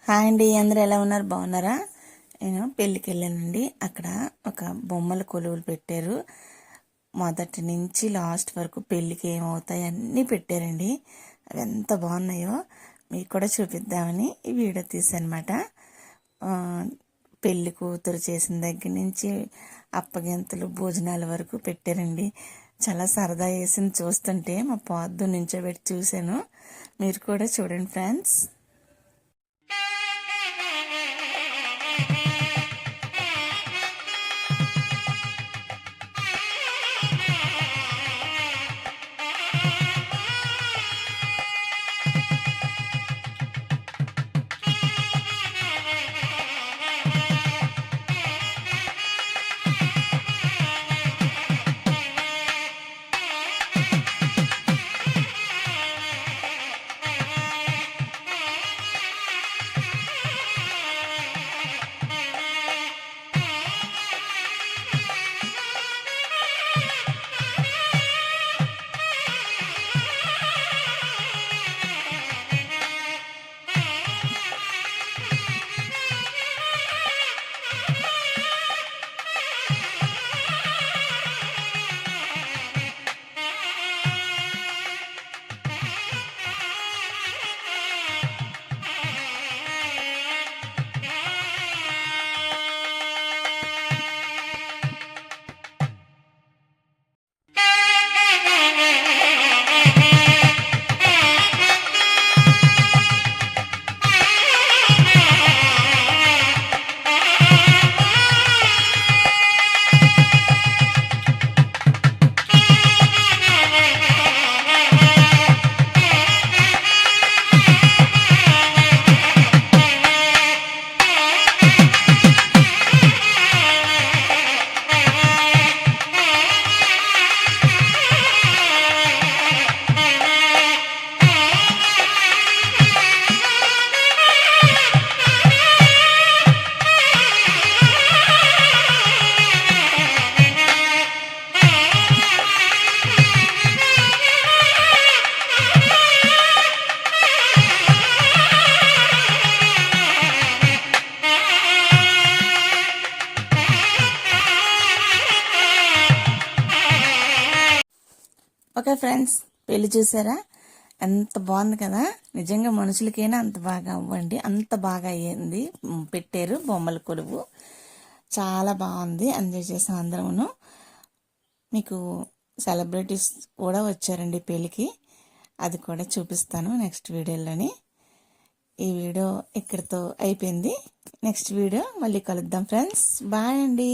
Hi అండి, అందరూ ఎలా ఉన్నారు? బాగున్నారా? నేను పెళ్ళికి వెళ్ళానండి. అక్కడ ఒక బొమ్మల కొలువులు పెట్టారు. మొదటి నుంచి లాస్ట్ వరకు పెళ్ళికి ఏమవుతాయి అన్నీ పెట్టారండి. అవి ఎంత బాగున్నాయో మీకు కూడా చూపిద్దామని ఈ వీడియో తీసానమాట. పెళ్లి కూతురు చేసిన దగ్గర నుంచి అప్పగింతలు భోజనాల వరకు పెట్టారండి. చాలా సరదా వేసింది చూస్తుంటే. మా పొద్దు నుంచోబెట్టి చూశాను. మీరు కూడా చూడండి ఫ్రెండ్స్. ఓకే ఫ్రెండ్స్, పెళ్లి చూసారా? ఎంత బాగుంది కదా. నిజంగా మనుషులకైనా అంత బాగా అవ్వండి, అంత బాగా అయ్యింది. పెట్టారు బొమ్మల కొలువు, చాలా బాగుంది. ఎంజాయ్ చేసాం అందరమును. మీకు సెలబ్రిటీస్ కూడా వచ్చారండి పెళ్ళికి. అది కూడా చూపిస్తాను నెక్స్ట్ వీడియోలోని. ఈ వీడియో ఇక్కడితో అయిపోయింది. నెక్స్ట్ వీడియో మళ్ళీ కలుద్దాం ఫ్రెండ్స్. బాయ్ అండి.